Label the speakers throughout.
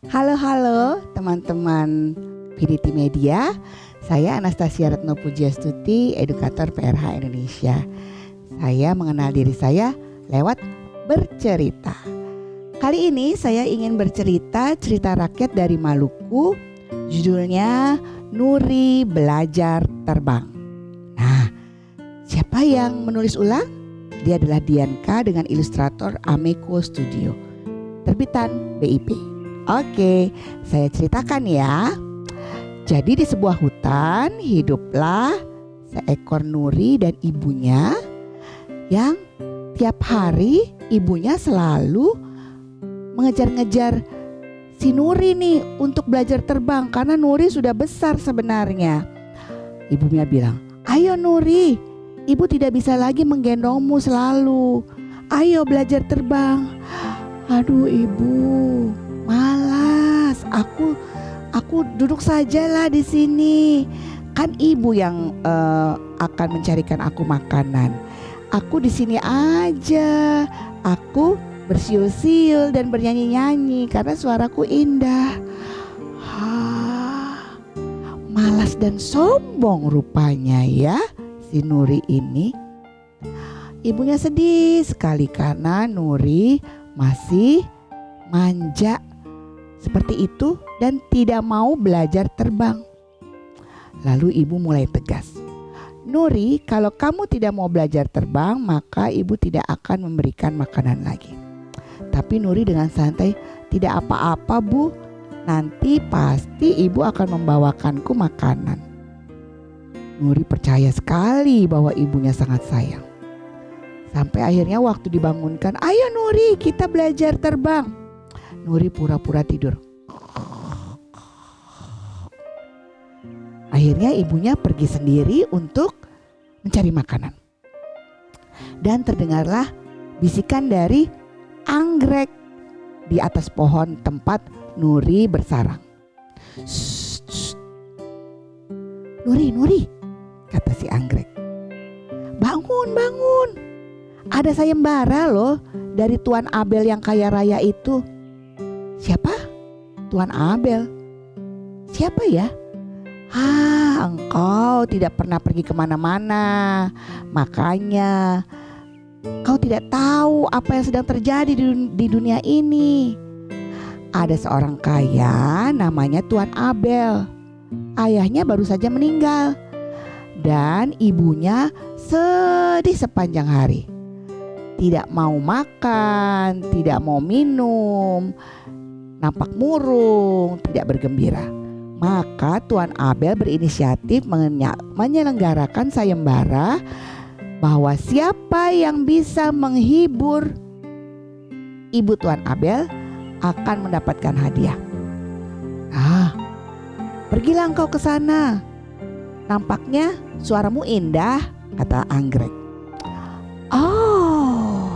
Speaker 1: Halo teman-teman PDT Media. Saya Anastasia Retno Pujiastuti, edukator PRH Indonesia. Saya mengenal diri saya lewat bercerita. Kali ini saya ingin bercerita cerita rakyat dari Maluku. Judulnya Nuri Belajar Terbang. Nah, siapa yang menulis ulang? Dia adalah Dianka dengan ilustrator Ameko Studio, terbitan BIP. Oke, saya ceritakan ya. Jadi di sebuah hutan hiduplah seekor Nuri dan ibunya, yang tiap hari ibunya selalu mengejar-ngejar si Nuri nih untuk belajar terbang karena Nuri sudah besar sebenarnya. Ibunya bilang, "Ayo Nuri, ibu tidak bisa lagi menggendongmu selalu. Ayo belajar terbang." "Aduh ibu, malas. Aku duduk sajalah di sini. Kan ibu yang akan mencarikan aku makanan. Aku di sini aja. Aku bersiul-siul dan bernyanyi-nyanyi karena suaraku indah." Malas dan sombong rupanya ya si Nuri ini. Ibunya sedih sekali karena Nuri masih manja seperti itu dan tidak mau belajar terbang. Lalu ibu mulai tegas, "Nuri, kalau kamu tidak mau belajar terbang, maka ibu tidak akan memberikan makanan lagi." Tapi Nuri dengan santai, "Tidak apa-apa bu, nanti pasti ibu akan membawakanku makanan." Nuri percaya sekali bahwa ibunya sangat sayang. Sampai akhirnya waktu dibangunkan, "Ayo Nuri, kita belajar terbang." Nuri pura-pura tidur. Akhirnya ibunya pergi sendiri untuk mencari makanan. Dan terdengarlah bisikan dari anggrek di atas pohon tempat Nuri bersarang. "Shh, shh. Nuri," kata si anggrek. Bangun. Ada sayembara loh dari Tuan Abel yang kaya raya itu." "Siapa? Tuan Abel? Siapa ya?" Engkau tidak pernah pergi kemana-mana. Makanya kau tidak tahu apa yang sedang terjadi di dunia ini. Ada seorang kaya namanya Tuan Abel. Ayahnya baru saja meninggal dan ibunya sedih sepanjang hari. Tidak mau makan, tidak mau minum, nampak murung, tidak bergembira. Maka Tuan Abel berinisiatif menyelenggarakan sayembara bahwa siapa yang bisa menghibur ibu Tuan Abel akan mendapatkan hadiah. "Pergilah engkau ke sana. Nampaknya suaramu indah," kata anggrek. "Oh,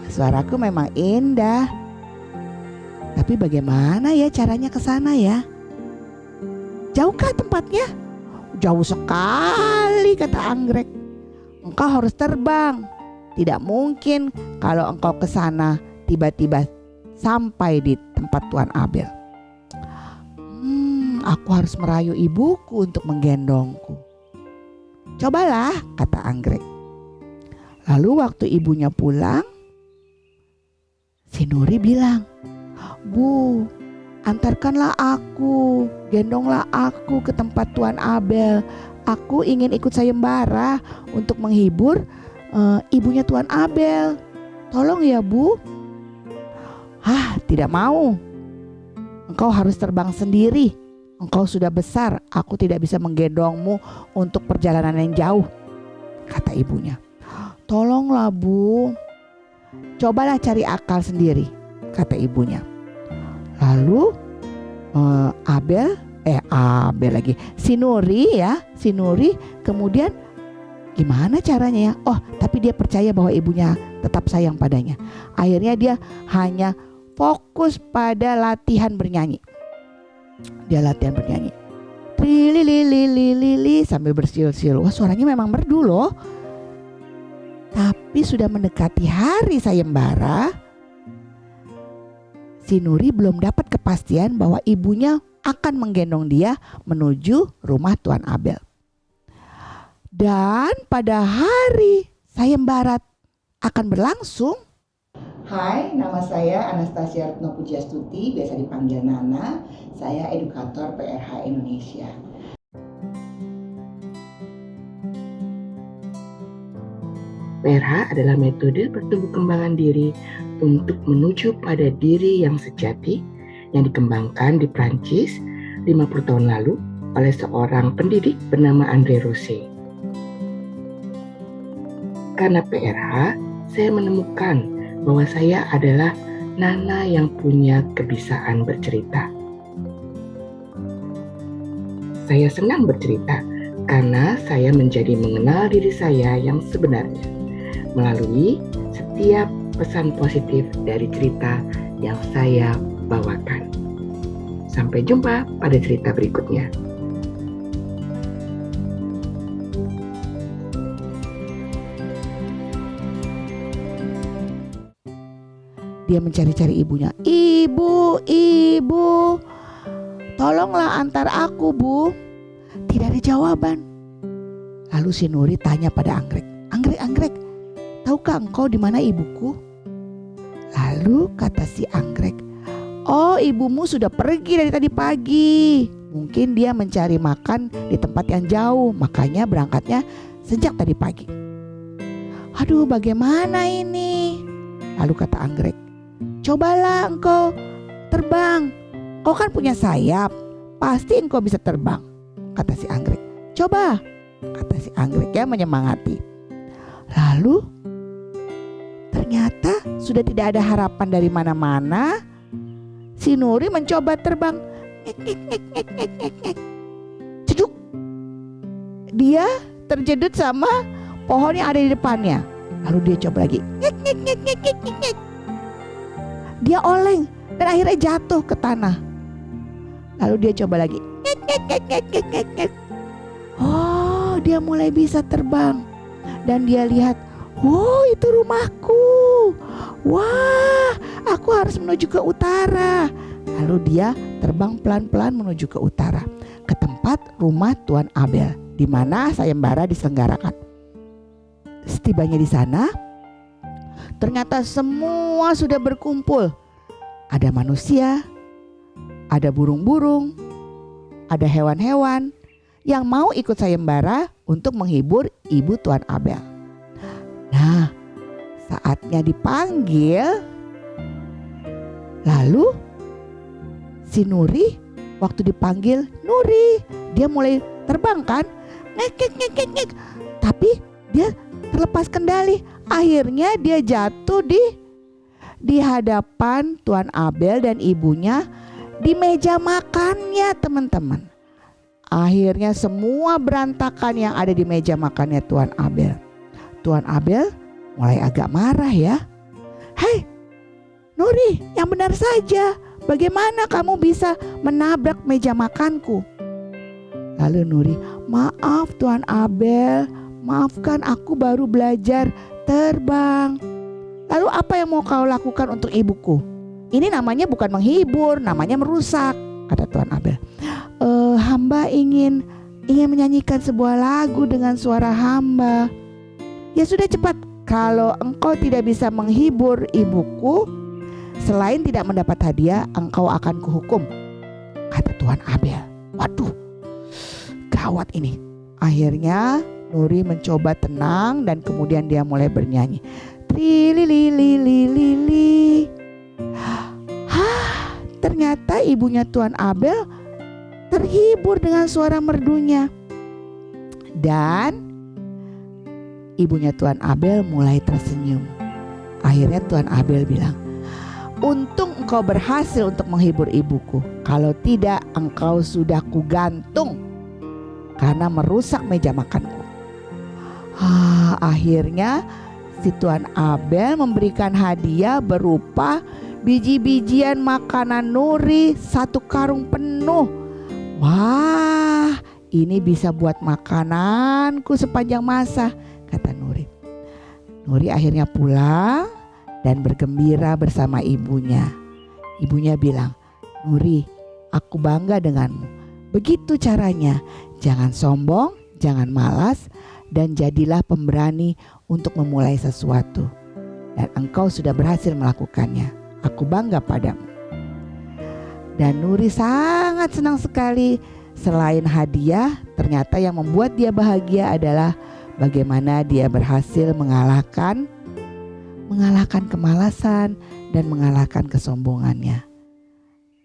Speaker 1: suaraku memang indah. Tapi bagaimana ya caranya ke sana ya? Jauhkah tempatnya?" "Jauh sekali," kata anggrek. "Engkau harus terbang. Tidak mungkin kalau engkau ke sana tiba-tiba sampai di tempat Tuan Abel." Aku harus merayu ibuku untuk menggendongku." "Cobalah," kata anggrek. Lalu waktu ibunya pulang, si Nuri bilang, "Bu, antarkanlah aku, gendonglah aku ke tempat Tuan Abel. Aku ingin ikut sayembara untuk menghibur ibunya Tuan Abel. Tolong ya Bu." "Tidak mau. Engkau harus terbang sendiri. Engkau sudah besar, aku tidak bisa menggendongmu untuk perjalanan yang jauh," kata ibunya. "Tolonglah Bu. Cobalah cari akal sendiri," kata ibunya. Lalu si Nuri kemudian gimana caranya ya? Tapi dia percaya bahwa ibunya tetap sayang padanya. Akhirnya dia hanya fokus pada latihan bernyanyi. Dia latihan bernyanyi, "Trililililili" sambil bersiul-siul. Suaranya memang merdu loh. Tapi sudah mendekati hari sayembara, si Nuri belum dapat kepastian bahwa ibunya akan menggendong dia menuju rumah Tuan Abel. Dan pada hari sayembara akan berlangsung. Hai, nama saya Anastasia Retno Pujiastuti, biasa dipanggil Nana. Saya edukator PRH Indonesia. PRH adalah metode pertumbuh kembangan diri untuk menuju pada diri yang sejati yang dikembangkan di Prancis 50 tahun lalu oleh seorang pendidik bernama André Rosset. Karena PRH, saya menemukan bahwa saya adalah Nana yang punya kebiasaan bercerita. Saya senang bercerita karena saya menjadi mengenal diri saya yang sebenarnya melalui setiap pesan positif dari cerita yang saya bawakan. Sampai jumpa pada cerita berikutnya. Dia mencari-cari ibunya. Ibu, tolonglah antar aku, Bu. Tidak ada jawaban. Lalu si Nuri tanya pada anggrek, Anggrek, tahukah engkau di mana ibuku? Lalu kata si anggrek, oh, ibumu sudah pergi dari tadi pagi. Mungkin dia mencari makan di tempat yang jauh, makanya berangkatnya sejak tadi pagi. Aduh, bagaimana ini? Lalu kata anggrek, cobalah engkau terbang. Kau kan punya sayap, pasti engkau bisa terbang. Kata si anggrek. Coba, kata si anggrek yang menyemangati. Lalu ternyata sudah tidak ada harapan dari mana-mana. Si Nuri mencoba terbang. Ceduk. Dia terjedut sama pohon yang ada di depannya. Lalu dia coba lagi. Dia oleng dan akhirnya jatuh ke tanah. Lalu dia coba lagi. Oh, dia mulai bisa terbang. Dan dia lihat, wow, itu rumahku. Wah, aku harus menuju ke utara. Lalu dia terbang pelan-pelan menuju ke utara, ke tempat rumah Tuan Abel, di mana sayembara diselenggarakan. Setibanya di sana, ternyata semua sudah berkumpul. Ada manusia, ada burung-burung, ada hewan-hewan yang mau ikut sayembara untuk menghibur ibu Tuan Abel. Nah, saatnya dipanggil, lalu si Nuri waktu dipanggil, Nuri, dia mulai terbang kan, ngek. Tapi dia terlepas kendali. Akhirnya dia jatuh di hadapan Tuan Abel dan ibunya di meja makannya, teman-teman. Akhirnya semua berantakan yang ada di meja makannya Tuan Abel. Tuan Abel mulai agak marah ya. Hei Nuri, yang benar saja. Bagaimana kamu bisa menabrak meja makanku? Lalu Nuri, maaf Tuan Abel, maafkan aku baru belajar terbang. Lalu apa yang mau kau lakukan untuk ibuku? Ini namanya bukan menghibur, namanya merusak, kata Tuan Abel. Hamba ingin menyanyikan sebuah lagu dengan suara hamba. Ya sudah, cepat. Kalau engkau tidak bisa menghibur ibuku, selain tidak mendapat hadiah, engkau akan kuhukum, kata Tuan Abel. Waduh, gawat ini. Akhirnya Nuri mencoba tenang dan kemudian dia mulai bernyanyi. Trilililililili. Ternyata ibunya Tuan Abel terhibur dengan suara merdunya. Dan ibunya Tuan Abel mulai tersenyum. Akhirnya Tuan Abel bilang, untung engkau berhasil untuk menghibur ibuku. Kalau tidak, engkau sudah kugantung karena merusak meja makanku. Akhirnya si Tuan Abel memberikan hadiah berupa biji-bijian makanan Nuri 1 karung penuh. Wah, ini bisa buat makananku sepanjang masa, kata Nuri. Nuri akhirnya pulang dan bergembira bersama ibunya. Ibunya bilang, Nuri, aku bangga denganmu. Begitu caranya, jangan sombong, jangan malas, dan jadilah pemberani untuk memulai sesuatu. Dan engkau sudah berhasil melakukannya. Aku bangga padamu. Dan Nuri sangat senang sekali. Selain hadiah, ternyata yang membuat dia bahagia adalah bagaimana dia berhasil mengalahkan kemalasan dan mengalahkan kesombongannya.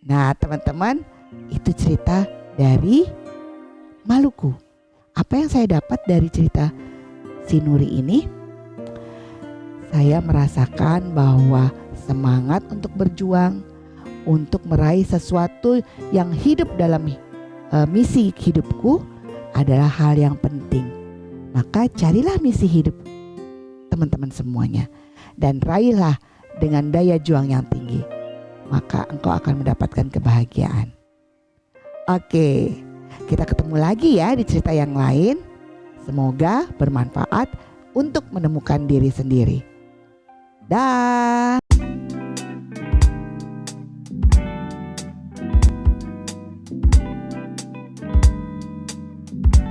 Speaker 1: Nah, teman-teman, itu cerita dari Maluku. Apa yang saya dapat dari cerita si Nuri ini? Saya merasakan bahwa semangat untuk berjuang, untuk meraih sesuatu yang hidup dalam misi hidupku adalah hal yang penting. Maka carilah misi hidup teman-teman semuanya dan raihlah dengan daya juang yang tinggi. Maka engkau akan mendapatkan kebahagiaan. Oke, kita ketemu lagi ya di cerita yang lain. Semoga bermanfaat untuk menemukan diri sendiri. Dah.